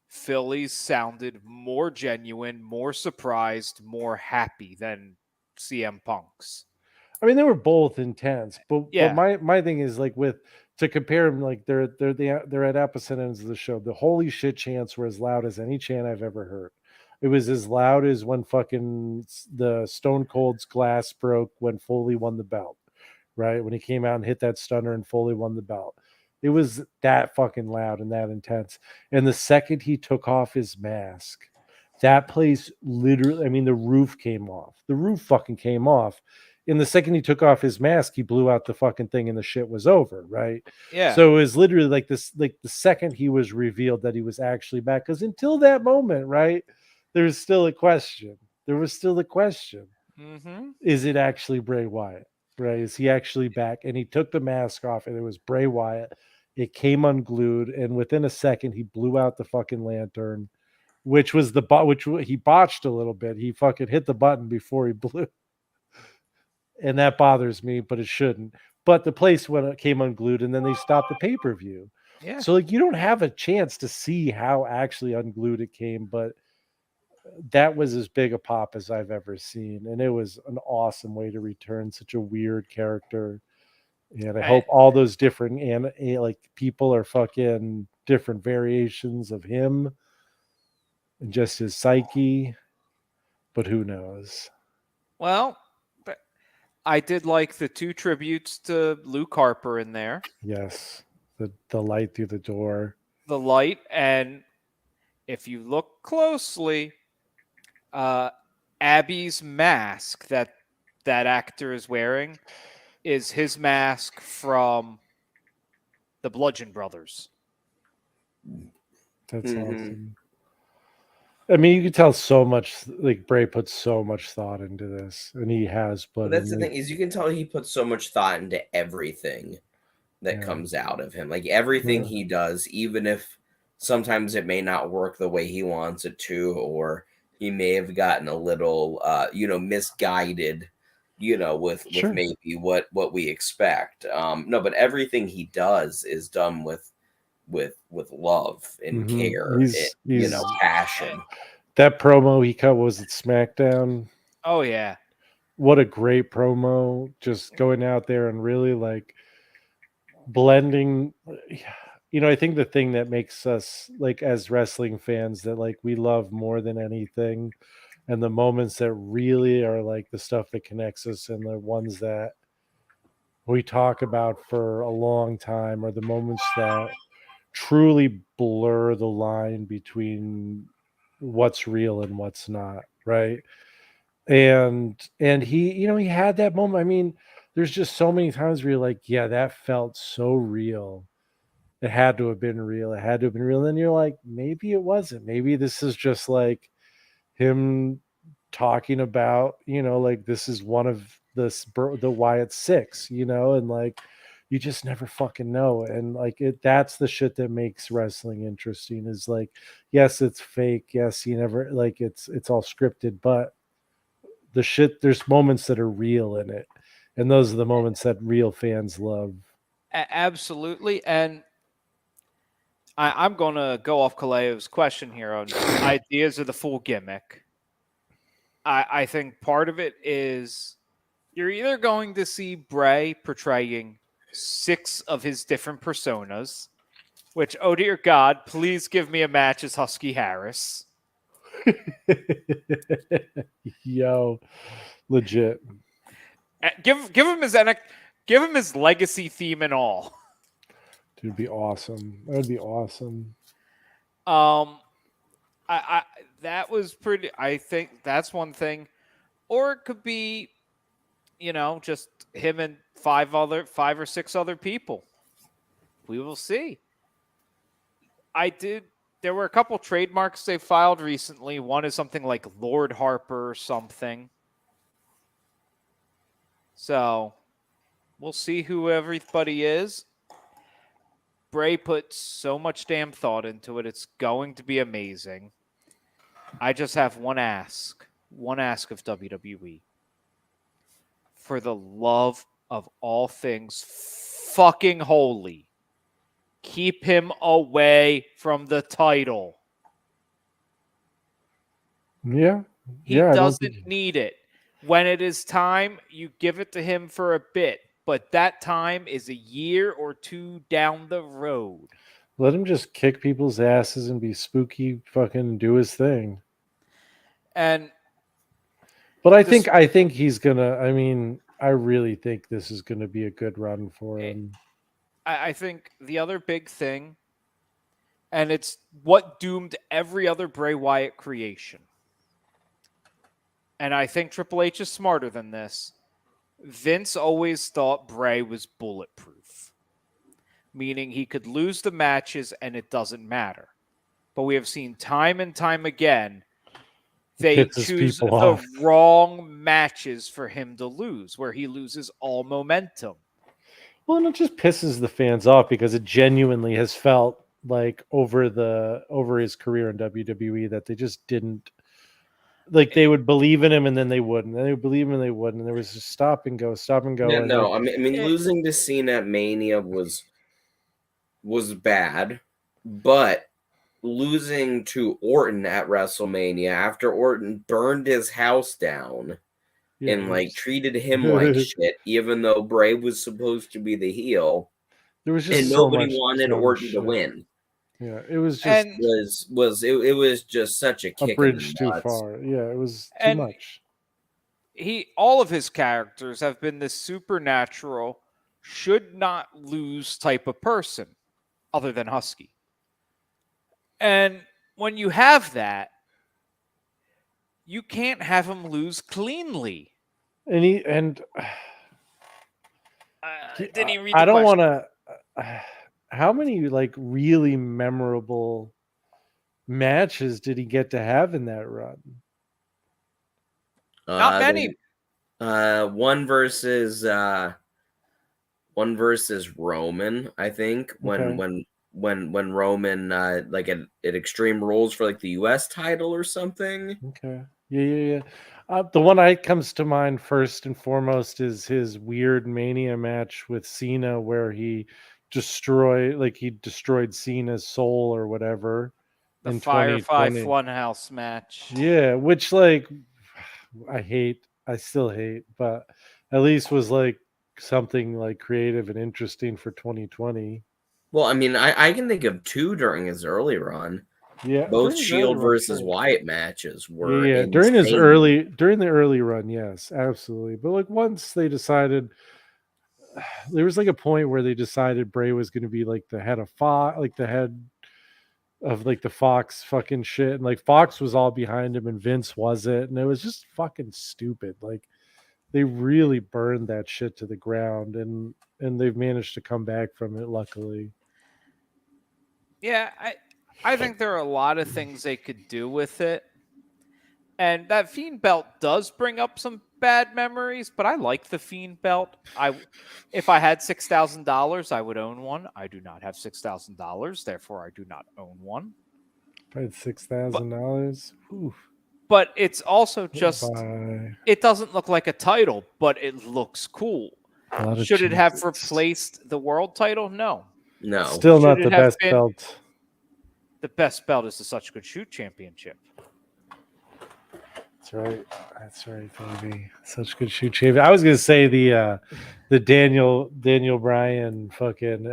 Phillies sounded more genuine, more surprised, more happy than CM Punk's. I mean, they were both intense, but Yeah. but my thing is like to compare them, like they're at opposite ends of the show. The holy shit chants were as loud as any chant I've ever heard. It was as loud as when fucking the Stone Cold's glass broke when Foley won the belt, right? When he came out and hit that stunner and Foley won the belt. It was that fucking loud and that intense. And the second he took off his mask, that place literally, I mean, the roof came off. The roof fucking came off. In the second he took off his mask, he blew out the fucking thing and the shit was over, right? Yeah. So it was literally like this, like the second he was revealed that he was actually back, because until that moment, right, there was still a question. There was still a question. Mm-hmm. Is it actually Bray Wyatt? Right? Is he actually back? And he took the mask off and it was Bray Wyatt. It came unglued, and within a second he blew out the fucking lantern, which was which he botched a little bit. He fucking hit the button before he blew. And that bothers me, but it shouldn't. But the place when it came unglued, and then they stopped the pay-per-view. Yeah. So like you don't have a chance to see how actually unglued it came, but that was as big a pop as I've ever seen, and it was an awesome way to return such a weird character. And I hope all those different and like people are fucking different variations of him and just his psyche, but who knows? Well, I did like the 2 tributes to Luke Harper in there. Yes, the light through the door. The light, and if you look closely, Abby's mask that actor is wearing is his mask from the Bludgeon Brothers. That's awesome. I mean, you can tell so much. Like Bray puts so much thought into this, and he has. But that's the thing, is you can tell he puts so much thought into everything that comes out of him. Like everything he does, even if sometimes it may not work the way he wants it to, or he may have gotten a little, misguided, with maybe what we expect. No, but everything he does is done with love and care, passion. That promo he cut, was it SmackDown? Oh yeah, what a great promo! Just going out there and really like blending. I think the thing that makes us, like, as wrestling fans, that like we love more than anything, and the moments that really are like the stuff that connects us, and the ones that we talk about for a long time, are the moments that truly blur the line between what's real and what's not, right? And he he had that moment. I mean, there's just so many times where you're like, yeah, that felt so real. It had to have been real. It had to have been real. And you're like, maybe it wasn't. Maybe this is just like him talking about, like this is one of the why it's 6, and like you just never fucking know. And like that's the shit that makes wrestling interesting, is like, yes, it's fake. Yes, you never like it's all scripted, but there's moments that are real in it. And those are the moments that real fans love. Absolutely. And I'm going to go off Kaleo's question here on ideas of the full gimmick. I think part of it is you're either going to see Bray portraying 6 of his different personas, which, oh dear God, please give me a match as Husky Harris. Yo, legit. Give him his legacy theme and all. Dude, it'd be awesome. That would be awesome. I that was pretty. I think that's one thing, or it could be, just him and 5 or 6 other people. We will see. There were a couple trademarks they filed recently. One is something like Lord Harper or something. So we'll see who everybody is. Bray put so much damn thought into it. It's going to be amazing. I just have one ask of WWE. For the love of all things fucking holy, keep him away from the title. Yeah. He doesn't need it. When it is time, you give it to him for a bit, but that time is a year or 2 down the road. Let him just kick people's asses and be spooky, fucking do his thing. But I think he's gonna. I mean, I really think this is gonna be a good run for him. I think the other big thing, and it's what doomed every other Bray Wyatt creation, and I think Triple H is smarter than this. Vince always thought Bray was bulletproof, meaning he could lose the matches and it doesn't matter. But we have seen time and time again, they choose the wrong matches for him to lose, where he loses all momentum. Well, and it just pisses the fans off because it genuinely has felt like over his career in WWE that they just didn't, like, they would believe in him and then they wouldn't. And they would believe him and they wouldn't. And there was just stop and go. Yeah, no, I mean, losing to Cena at Mania was bad, but losing to Orton at WrestleMania after Orton burned his house down and like treated him like shit, even though Bray was supposed to be the heel, there was just and nobody wanted Orton to win. Yeah, it was just it was just such a kick bridge too far. Yeah, it was too much. All of his characters have been this supernatural, should not lose type of person, other than Husky. And when you have that, you can't have him lose cleanly. And didn't he read? I don't want to. How many like really memorable matches did he get to have in that run? Not many. One versus Roman, I think. When Roman like at Extreme Rules for like the US title or something. Okay. Yeah. The one that comes to mind first and foremost is his weird Mania match with Cena, where he destroyed Cena's soul or whatever. The Firefly Funhouse match. Yeah, which like I still hate, but at least was like something like creative and interesting for 2020. Well, I mean, I can think of 2 during his early run. Yeah, both Shield versus Wyatt matches were during the early run, yes, absolutely. But like once they decided, there was like a point where they decided Bray was going to be like the head of Fox, like the head of like the Fox fucking shit, and like Fox was all behind him and Vince wasn't, and it was just fucking stupid. Like they really burned that shit to the ground, and they've managed to come back from it, luckily. Yeah, I think there are a lot of things they could do with it. And that Fiend belt does bring up some bad memories, but I like the Fiend belt. If I had $6,000, I would own one. I do not have $6,000, therefore I do not own one. If I had $6,000. But it's also just, Bye. it doesn't look like a title, but it looks cool. Should it have replaced the world title? No. No. Still Should not it the have best been- belt. The best belt is the Such Good Shoot Championship. That's right. That's right, baby. Such good shoot champion. I was gonna say the Daniel Bryan fucking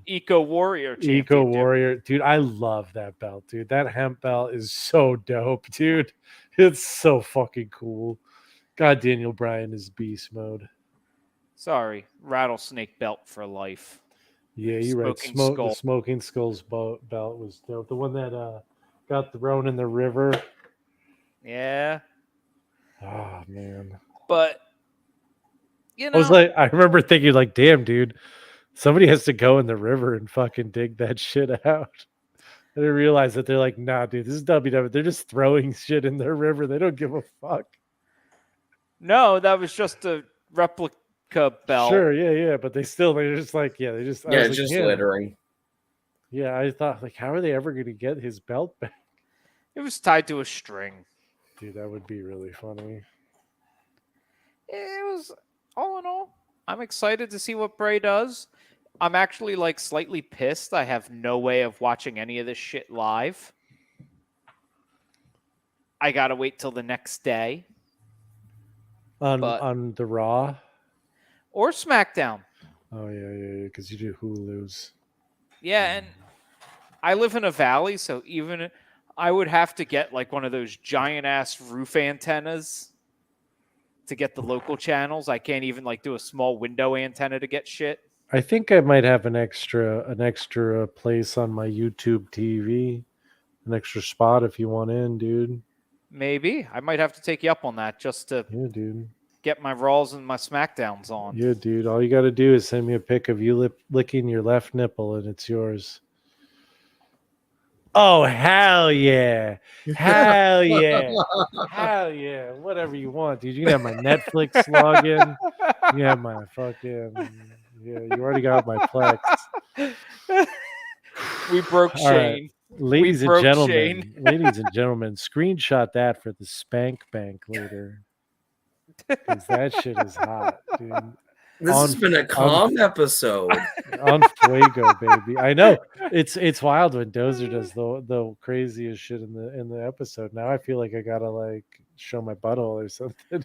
Eco Warrior Championship. Eco Warrior. Dude, I love that belt, dude. That hemp belt is so dope, dude. It's so fucking cool. God, Daniel Bryan is beast mode. Sorry, Rattlesnake belt for life. Yeah, you're right. Smoking Skull. The Smoking Skulls belt was dope. The one that got thrown in the river. Yeah. Oh man. But I was like, I remember thinking, like, damn, dude, somebody has to go in the river and fucking dig that shit out. I didn't realize that they're like, nah, dude, this is WWE. They're just throwing shit in their river. They don't give a fuck. No, that was just a replica belt. Sure, yeah, but they're just like, I was like, just littering. Yeah, I thought, like, how are they ever going to get his belt back? It was tied to a string. Dude, that would be really funny. It was, all in all, I'm excited to see what Bray does. I'm actually, like, slightly pissed. I have no way of watching any of this shit live. I gotta wait till the next day. On the Raw? Or SmackDown. Oh, yeah, because you do Hulu's. Yeah, and I live in a valley, so even I would have to get like one of those giant ass roof antennas to get the local channels. I can't even like do a small window antenna to get shit. I think I might have an extra place on my YouTube TV, an extra spot if you want in, dude. Maybe I might have to take you up on that just to get my Raws and my SmackDowns on. Yeah, dude. All you got to do is send me a pic of you licking your left nipple, and it's yours. Oh, hell yeah. Hell yeah. Hell yeah. Whatever you want, dude. You can have my Netflix login. You can have my fucking... Yeah, you already got my Plex. We broke Shane. Right. Ladies and gentlemen, screenshot that for the Spank Bank later. Because that shit is hot, dude. This has been a calm episode. On Fuego, baby. I know. It's wild when Dozer does the craziest shit in the episode. Now I feel like I gotta like show my butthole or something.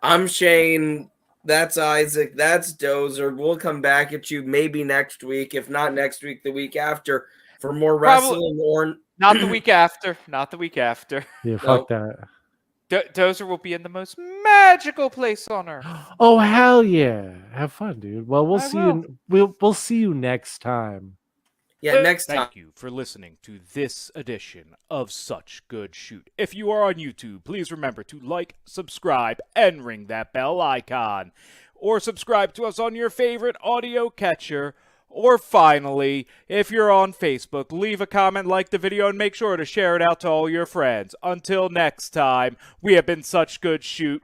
I'm Shane. That's Isaac. That's Dozer. We'll come back at you maybe next week. If not next week, the week after for more wrestling. Or not the week after. Not the week after. Yeah, fuck that. Dozer will be in the most magical place on earth. Oh hell yeah! Have fun, dude. Well, we'll see you. We'll see you next time. Yeah, next time. Thank you for listening to this edition of Such Good Shoot. If you are on YouTube, please remember to like, subscribe, and ring that bell icon. Or subscribe to us on your favorite audio catcher. Or finally, if you're on Facebook, leave a comment, like the video, and make sure to share it out to all your friends. Until next time, we have been Such Good Shoot.